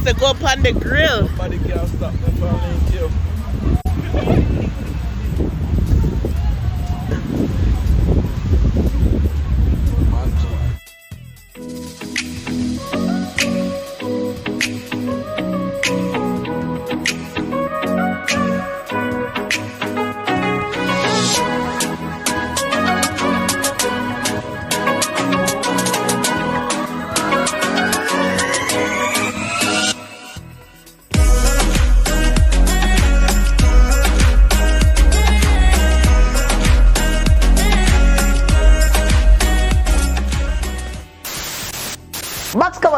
to go up on the grill. Nobody can stop me from link you.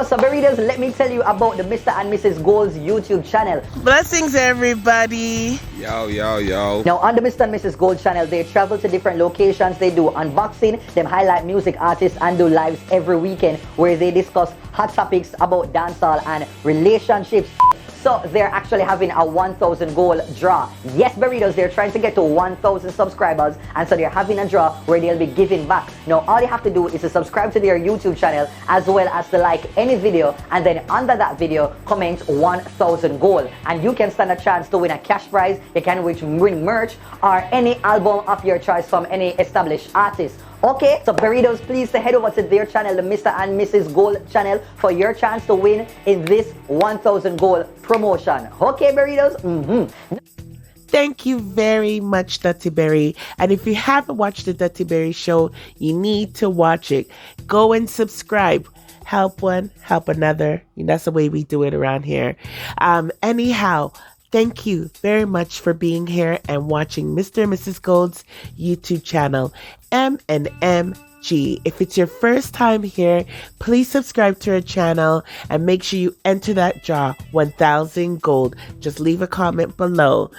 So burritos, let me tell you about the Mr. and Mrs. Gold's YouTube channel. Blessings, everybody. Yo. Now on the Mr. and Mrs. Gold channel, they travel to different locations. They do unboxing, them highlight music artists, and do lives every weekend where they discuss hot topics about dancehall and relationships. So they're actually having a 1,000 goal draw. Yes, burritos, they're trying to get to 1,000 subscribers, and so they're having a draw where they'll be giving back. Now all you have to do is to subscribe to their YouTube channel as well as to like any video, and then under that video comment 1,000 goal, and you can stand a chance to win a cash prize. You can win merch or any album of your choice from any established artist. Okay, so burritos, please head over to their channel, the Mr. and Mrs. Gold channel, for your chance to win in this 1,000 goal promotion. Okay, burritos? Thank you very much, Dutty Berry. And if you haven't watched the Dutty Berry show, you need to watch it. Go and subscribe. Help one, help another. And that's the way we do it around here. Anyhow, thank you very much for being here and watching Mr. and Mrs. Gold's YouTube channel, M&Mg. If it's your first time here, please subscribe to our channel and make sure you enter that draw, 1,000 gold. Just leave a comment below.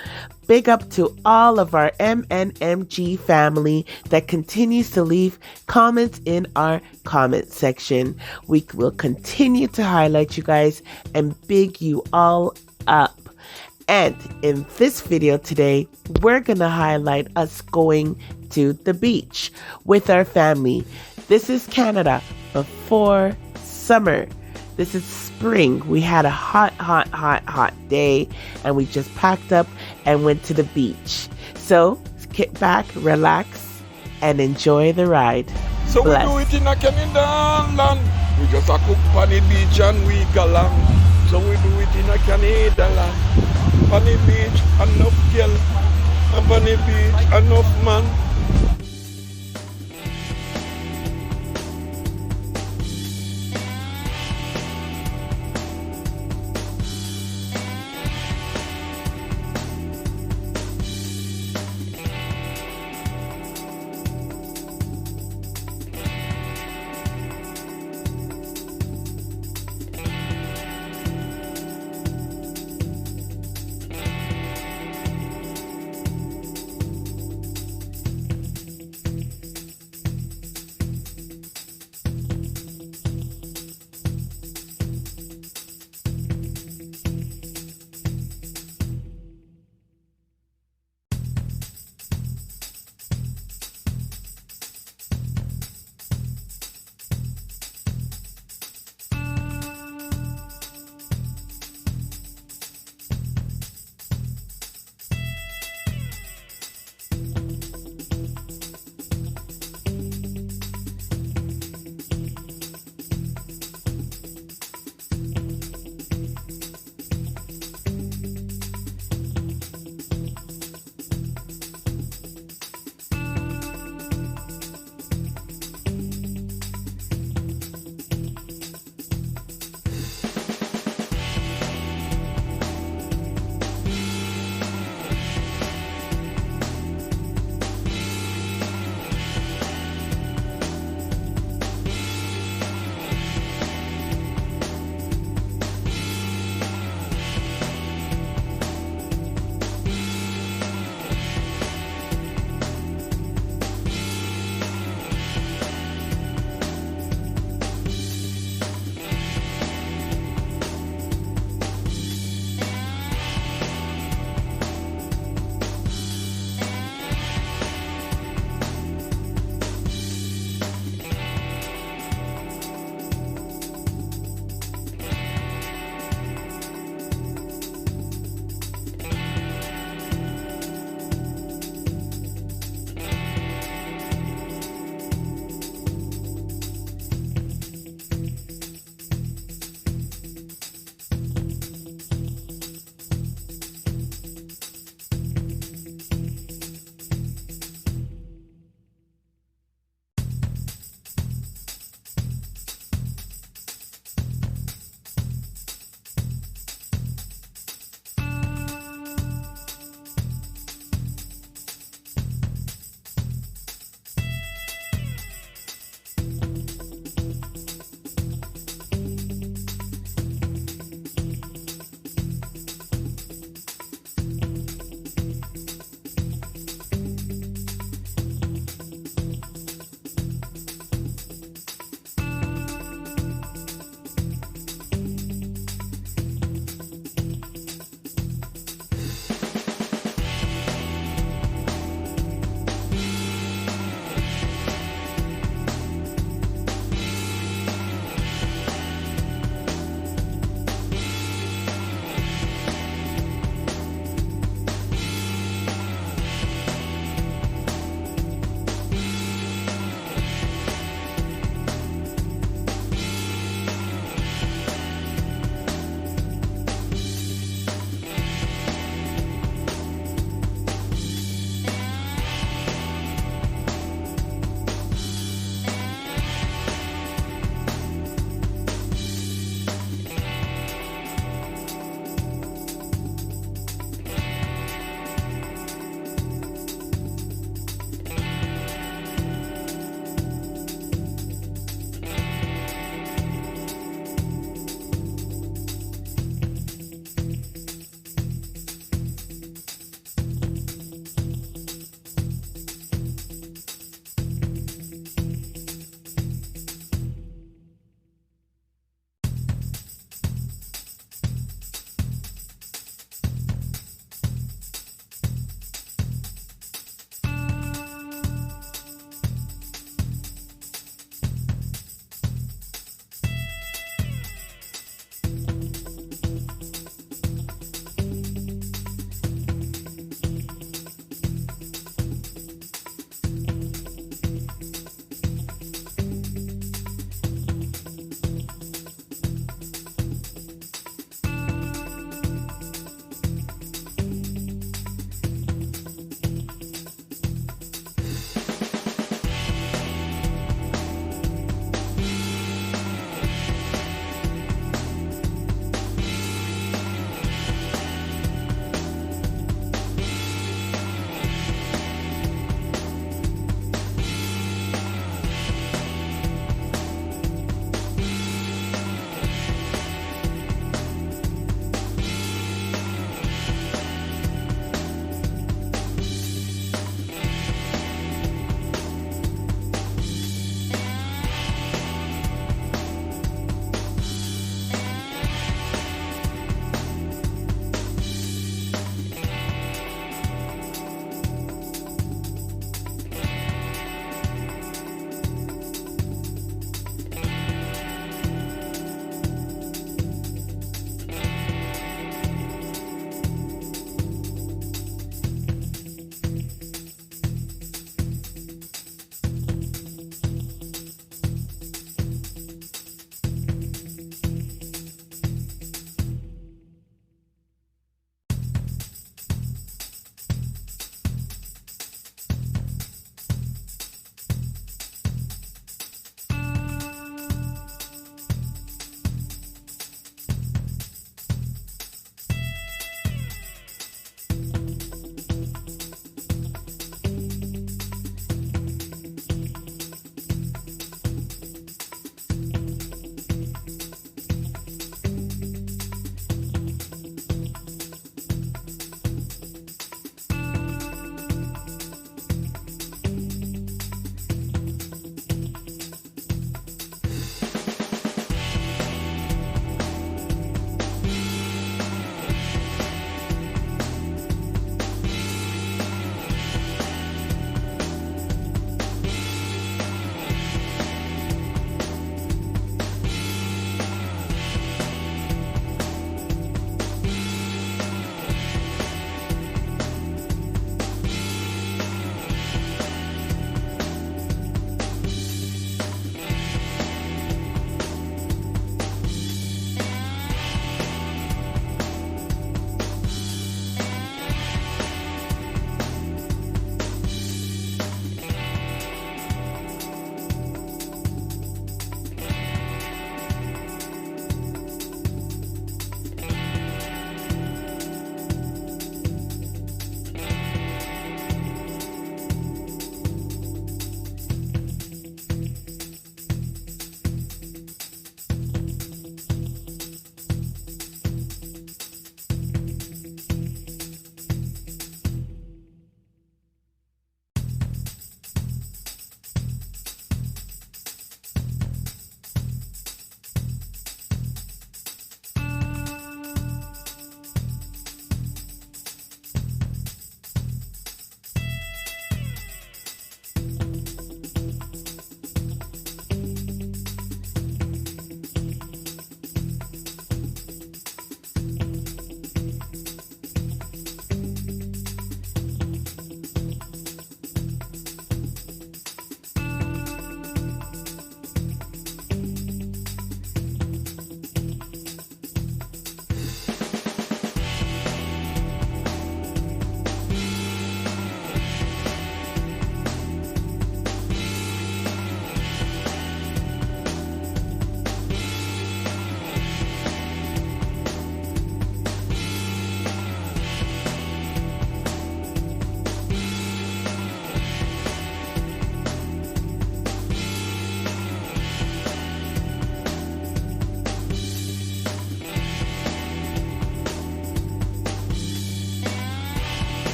Big up to all of our M&Mg family that continues to leave comments in our comment section. We will continue to highlight you guys and big you all up. And in this video today, we're going to highlight us going to the beach with our family. This is Canada before summer. This is spring. We had a hot day, and we just packed up and went to the beach. So kick back, relax, and enjoy the ride. So Bless. we do it in a Canadian land. We just a cook on the beach and we go along. So we do it in a Canadian land. On the beach, enough girl. And on the beach, enough man.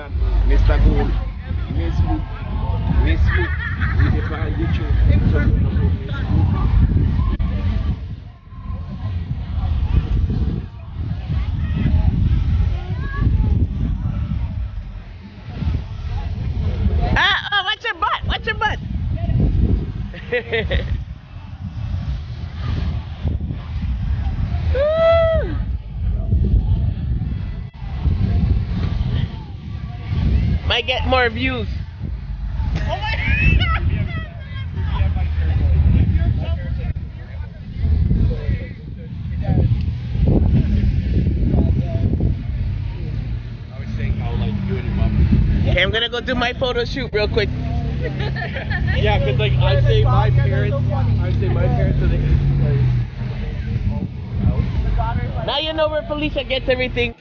Mr. Gold, Facebook, we define YouTube, so you know Facebook. Watch your butt! Watch your butt! Might get more views. Oh my Okay, I'm gonna go do my photo shoot real quick. Yeah, because like I say my parents are the Now you know where Felicia gets everything.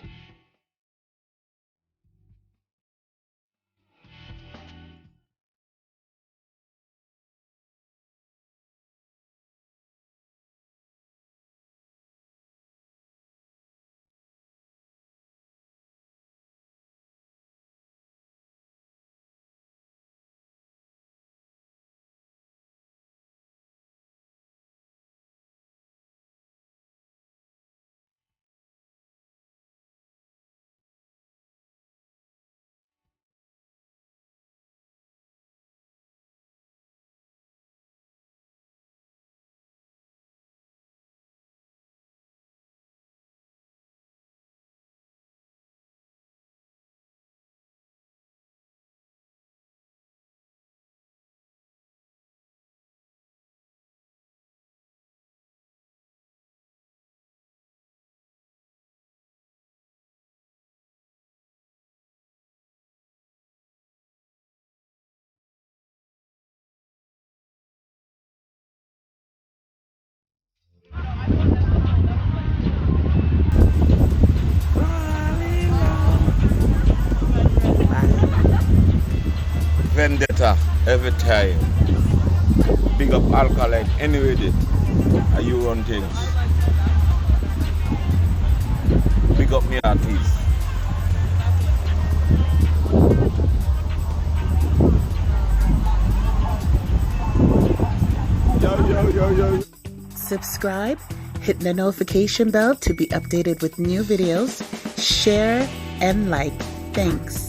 vendetta every time. Big up Alkaline anyway did. Are you on things? Big up me artist. Yo. Subscribe, hit the notification bell to be updated with new videos, share and like. Thanks.